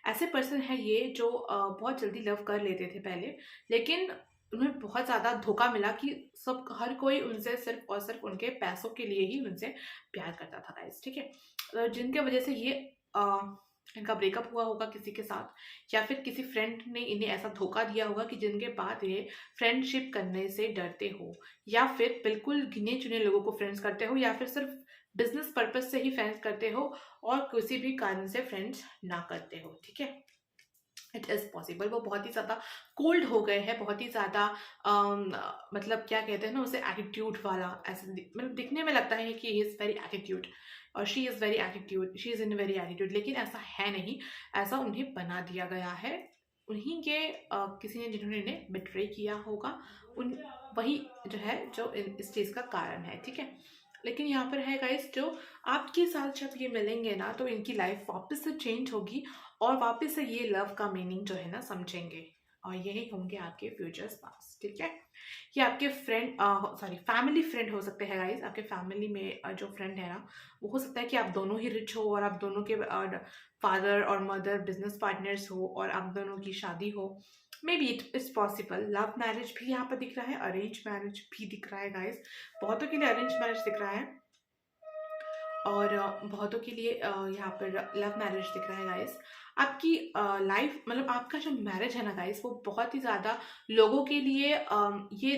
ऐसे पर्सन है ये जो बहुत जल्दी लव कर लेते थे पहले, लेकिन उन्हें बहुत ज़्यादा धोखा मिला कि हर कोई उनसे सिर्फ और सिर्फ उनके पैसों के लिए ही उनसे प्यार करता था गाइस। ठीक है, जिनके वजह से ये इनका ब्रेकअप हुआ होगा किसी के साथ, या फिर किसी फ्रेंड ने इन्हें ऐसा धोखा दिया होगा कि जिनके बाद ये फ्रेंडशिप करने से डरते हो, या फिर बिल्कुल गिने चुने लोगों को फ्रेंड्स करते हो, या फिर सिर्फ बिजनेस पर्पज से ही फ्रेंड्स करते हो और किसी भी कारण से फ्रेंड्स ना करते हो। ठीक है, इट इज़ पॉसिबल। वो बहुत ही ज़्यादा कोल्ड हो गए हैं, बहुत ही ज़्यादा मतलब क्या कहते हैं ना उसे, एटीट्यूड वाला। ऐसे मतलब दिखने में लगता है कि ही इज़ वेरी एटीट्यूड और she is very attitude, she is in very attitude, लेकिन ऐसा है नहीं। ऐसा उन्हें बना दिया गया है, उन्हीं के किसी ने, जिन्होंने इन्हें बिट्रे किया होगा, उन वही जो है जो इस चीज़ का कारण है। ठीक है, लेकिन यहाँ पर है गाइस, जो आपके साथ जब ये मिलेंगे ना, तो इनकी लाइफ वापस से चेंज होगी और वापस से ये लव का मीनिंग जो है ना समझेंगे, और यही होंगे आपके फ्यूचर स्पाउस। ठीक है, ये आपके फ्रेंड, सॉरी फैमिली फ्रेंड हो सकते हैं गाइस। आपके फैमिली में जो फ्रेंड है ना, वो हो सकता है कि आप दोनों ही रिच हो और आप दोनों के फादर और मदर बिजनेस पार्टनर्स हो और आप दोनों की शादी हो। May be it is possible. Love marriage भी यहाँ पर दिख रहा है, अरेंज मैरिज भी दिख रहा है गाइस। बहुतों के लिए अरेंज मैरिज दिख रहा है और बहुतों के लिए यहाँ पर लव मैरिज दिख रहा है गाइस। आपकी लाइफ, मतलब आपका जो मैरिज है ना गाइस, वो बहुत ही ज़्यादा लोगों के लिए ये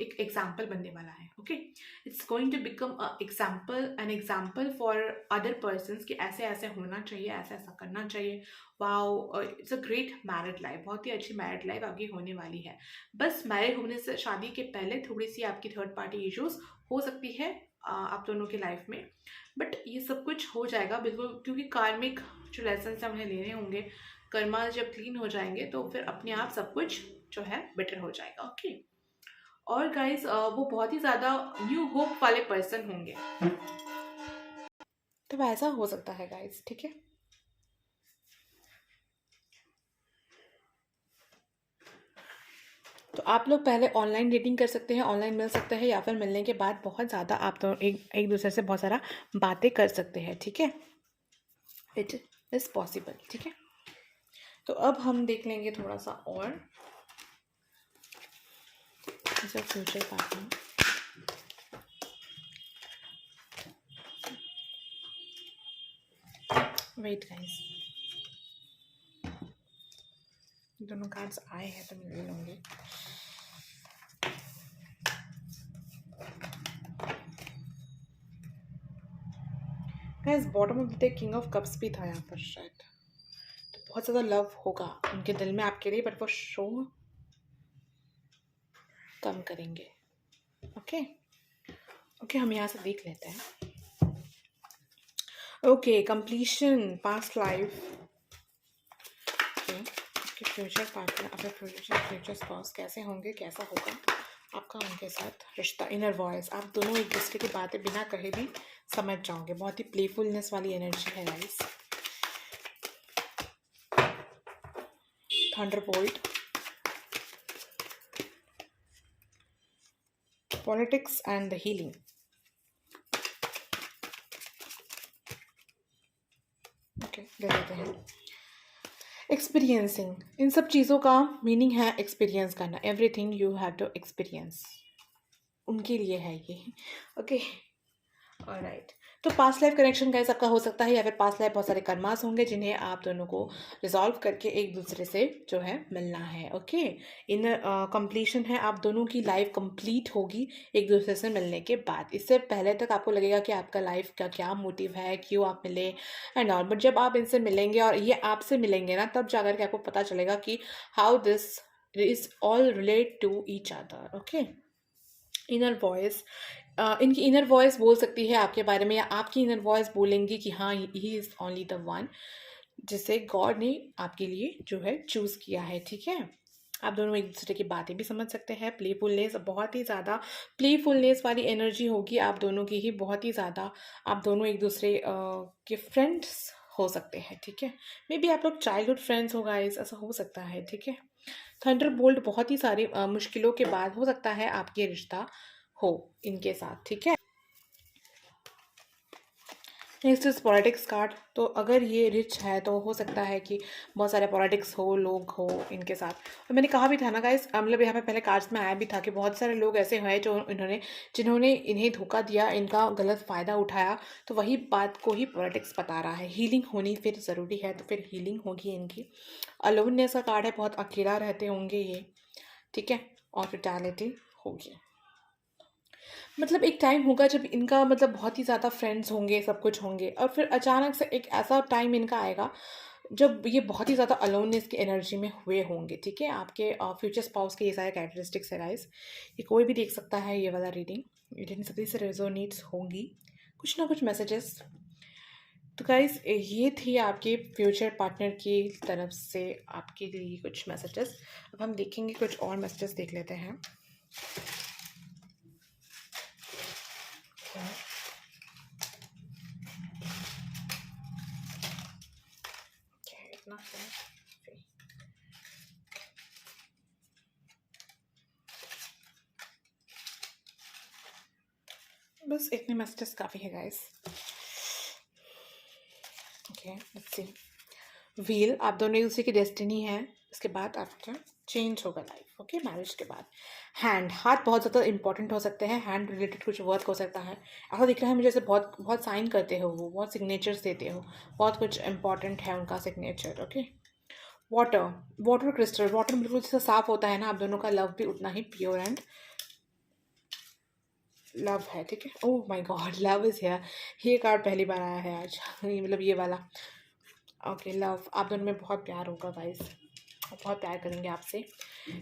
एक एग्जाम्पल बनने वाला है। Okay, it's going to become an example for other persons कि ऐसे ऐसे होना चाहिए, ऐसा ऐसा करना चाहिए। Wow, it's a great married life, बहुत ही अच्छी मैरिड लाइफ आपकी होने वाली है। बस मैरिड होने से, शादी के पहले थोड़ी सी आपकी थर्ड पार्टी इश्यूज हो सकती है आप दोनों की लाइफ में, बट ये सब कुछ हो जाएगा बिल्कुल, क्योंकि कार्मिक जो लेसन है उन्हें लेने होंगे। कर्मा जब क्लीन हो जाएंगे तो फिर अपने आप सब कुछ जो है बेटर हो जाएगा। ओके, और गाइस वो बहुत ही ज़्यादा न्यू होप वाले पर्सन होंगे, तो ऐसा हो सकता है गाइस। ठीक है, तो आप लोग पहले ऑनलाइन डेटिंग कर सकते हैं, ऑनलाइन मिल सकते हैं, या फिर मिलने के बाद बहुत ज़्यादा आप तो एक दूसरे से बहुत सारा बातें कर सकते हैं। ठीक है, इट इज़ पॉसिबल। ठीक है, तो अब हम देख लेंगे थोड़ा सा और फ्यूचर पार्टनर। वेट गाइस, दोनों कार्ड्स आए हैं तो मिल लूँगी। Guys, bottom of the deck king of cups भी था यहाँ पर शायद, तो बहुत ज़्यादा लव होगा उनके दिल में आपके लिए, बट वो शो कम करेंगे। ओके ओके, हम यहाँ से देख लेते हैं। ओके, कंप्लीशन, पास्ट लाइफ, आपके फ्यूचर पार्टनर, आपके फ्यूचर स्पाउस कैसे होंगे, कैसा होगा आपका उनके साथ रिश्ता। इनर वॉइस, आप दोनों एक दूसरे की बातें बिना कहे भी समझ जाओगे। बहुत ही प्लेफुलनेस वाली एनर्जी है guys. Thunderbolt, politics and the healing. Okay, दे देते हैं। एक्सपीरियंसिंग, इन सब चीज़ों का मीनिंग है एक्सपीरियंस करना। Everything you have to experience, उनके लिए है ये। Okay, alright. तो पास्ट लाइफ कनेक्शन गाइस आपका हो सकता है, या फिर पास्ट लाइफ बहुत सारे कर्मास होंगे जिन्हें आप दोनों को रिजॉल्व करके एक दूसरे से जो है मिलना है। ओके, इन कंप्लीशन है, आप दोनों की लाइफ कंप्लीट होगी एक दूसरे से मिलने के बाद। इससे पहले तक आपको लगेगा कि आपका लाइफ का क्या मोटिव है, क्यों आप मिले एंड ऑल, बट जब आप इनसे मिलेंगे और ये आपसे मिलेंगे ना, तब जाकर के आपको पता चलेगा कि how this is all relate to each other. Okay, inner voice, इनकी इनर वॉइस बोल सकती है आपके बारे में, या आपकी इनर वॉइस बोलेंगी कि हाँ, he is only the one जिसे गॉड ने आपके लिए जो है चूज़ किया है। ठीक है, आप दोनों एक दूसरे की बातें भी समझ सकते हैं। प्लेफुलनेस, बहुत ही ज़्यादा प्लेफुलनेस वाली एनर्जी होगी आप दोनों की ही, बहुत ही ज़्यादा। आप दोनों एक दूसरे के फ्रेंड्स हो सकते हैं। ठीक है, मे बी आप लोग चाइल्डहुड फ्रेंड्स हो गाइस, ऐसा हो सकता है। ठीक है, थंडरबोल्ट, बहुत ही सारी मुश्किलों के बाद हो सकता है आपके रिश्ता हो इनके साथ। ठीक है, नेक्स्ट इज पॉलिटिक्स कार्ड। तो अगर ये रिच है तो हो सकता है कि बहुत सारे पॉलिटिक्स हो, लोग हो इनके साथ। और मैंने कहा भी था ना गाइस, मतलब यहाँ पे पहले कार्ड्स में आया भी था कि बहुत सारे लोग ऐसे हैं जो जिन्होंने इन्हें धोखा दिया, इनका गलत फ़ायदा उठाया। तो वही बात को ही पॉलिटिक्स बता रहा है। हीलिंग होनी फिर ज़रूरी है, तो फिर हीलिंग होगी इनकी। अलोननेस का कार्ड है, बहुत अकेला रहते होंगे ये। ठीक है, और फिटैलिटी होगी। मतलब एक टाइम होगा जब इनका मतलब बहुत ही ज़्यादा फ्रेंड्स होंगे, सब कुछ होंगे, और फिर अचानक से एक ऐसा टाइम इनका आएगा जब ये बहुत ही ज़्यादा अलोननेस की एनर्जी में हुए होंगे। ठीक है, आपके फ्यूचर स्पाउस के ये सारे कैरेक्टरिस्टिक्स है गाइस। ये कोई भी देख सकता है ये वाला रीडिंग सभी से रेजोनेट्स होंगी कुछ ना कुछ मैसेजेस। तो गाइस, ये थी आपके फ्यूचर पार्टनर की तरफ से आपके लिए कुछ मैसेजेस। अब हम देखेंगे कुछ और मैसेजेस, देख लेते हैं। इतना है, बस इतने मैसेजेस काफ़ी है guys. Okay, let's see. Wheel, आप दोनों एक दूसरे की डेस्टिनी है। इसके बाद आफ्टर चेंज होगा लाइफ। ओके, मैरिज के बाद। हैंड, हाथ बहुत ज़्यादा इंपॉर्टेंट हो सकते हैं। हैंड रिलेटेड कुछ वर्क हो सकता है, ऐसा दिख रहा है मुझे, जैसे बहुत बहुत साइन करते हो वो, बहुत सिग्नेचर्स देते हो, बहुत कुछ इंपॉर्टेंट है उनका signature. Okay, water, water crystal, water बिल्कुल जैसा साफ होता है ना, आप दोनों का लव भी उतना ही प्योर एंड लव है। ठीक है, oh my God, love is here. ये कार्ड पहली बार आया है आज मतलब ये वाला। ओके, लव, आप दोनों में बहुत प्यार होगा गाइस, बहुत प्यार करेंगे आपसे।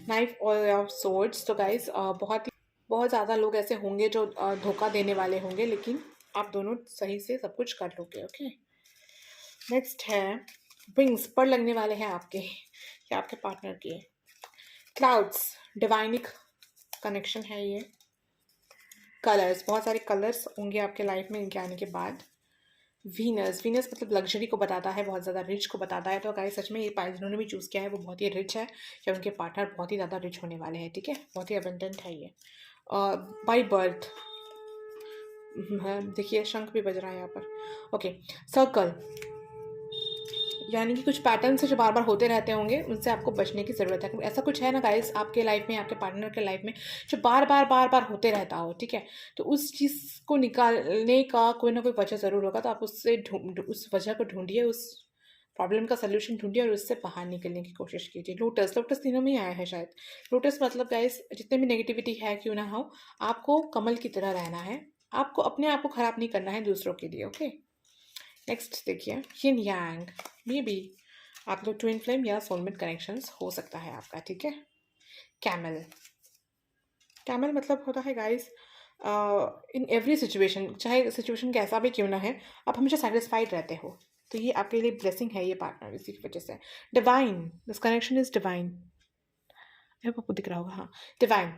नाइफ और सोर्ड्स, तो गाइस बहुत ज़्यादा लोग ऐसे होंगे जो धोखा देने वाले होंगे, लेकिन आप दोनों सही से सब कुछ कर लोगे। ओके, नेक्स्ट है विंग्स, पर लगने वाले हैं आपके या आपके पार्टनर के। क्लाउड्स, डिवाइनिक कनेक्शन है ये। कलर्स, बहुत सारे कलर्स होंगे आपके लाइफ में इनके आने के बाद। वीनस, वीनस मतलब लग्जरी को बताता है, बहुत ज़्यादा रिच को बताता है। तो गाइस, सच में ये पाइल जिन्होंने भी चूज़ किया है वो बहुत ही रिच है, या उनके पार्टनर बहुत ही ज़्यादा रिच होने वाले हैं। ठीक है, बहुत ही अबंडेंट है ये। बाई बर्थ, देखिए शंख भी बज रहा है यहाँ पर। ओके, सर्कल, यानी कि कुछ पैटर्न से जो बार बार होते रहते होंगे उनसे आपको बचने की ज़रूरत है। ऐसा कुछ है ना गाइस आपके लाइफ में, आपके पार्टनर के लाइफ में, जो बार बार होते रहता हो। ठीक है, तो उस चीज़ को निकालने का कोई ना कोई वजह ज़रूर होगा। तो आप उससे उस वजह को ढूंढिए, उस प्रॉब्लम का सल्यूशन ढूंढिए और उससे बाहर निकलने की कोशिश कीजिए। लोटस, लोटस तीनों में ही आया है शायद। लोटस मतलब गाइस, जितने भी नेगेटिविटी है क्यों ना हो, आपको कमल की तरह रहना है। आपको अपने आप को ख़राब नहीं करना है दूसरों के लिए। ओके, नेक्स्ट देखिए, यिन यांग, मे बी आप लोग ट्विन फ्लेम या सोलमेट कनेक्शंस हो सकता है आपका। ठीक है, कैमल, कैमल मतलब होता है गाइस इन एवरी सिचुएशन, चाहे सिचुएशन कैसा भी क्यों ना है, आप हमेशा सेटिस्फाइड रहते हो। तो ये आपके लिए ब्लेसिंग है ये पार्टनर, इसी की वजह से। Divine, this connection is divine, आपको दिख रहा होगा, हाँ डिवाइन,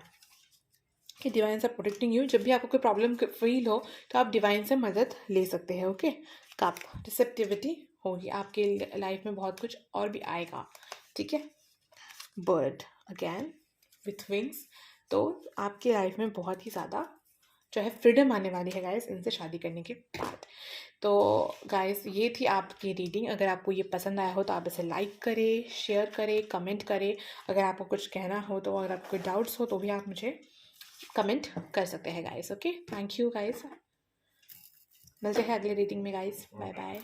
कि डिवाइन से प्रोटेक्टिंग यू। जब भी आपको कोई प्रॉब्लम फील हो तो आप डिवाइन से मदद ले सकते हैं। ओके, कप, रिसेप्टिविटी होगी आपके लाइफ में, बहुत कुछ और भी आएगा, ठीक है। बर्ड अगेन विथ विंग्स, तो आपकी लाइफ में बहुत ही ज़्यादा जो है फ्रीडम आने वाली है गाइस इनसे शादी करने के बाद। तो गाइस ये थी आपकी रीडिंग। अगर आपको ये पसंद आया हो तो आप इसे लाइक करें, शेयर करें, कमेंट करें। अगर आपको कुछ कहना हो तो, अगर आपको कोई डाउट्स हो तो भी आप मुझे कमेंट कर सकते हैं guys. Okay, thank you guys, मिलते हैं अगले रीडिंग में गाइस, बाय बाय।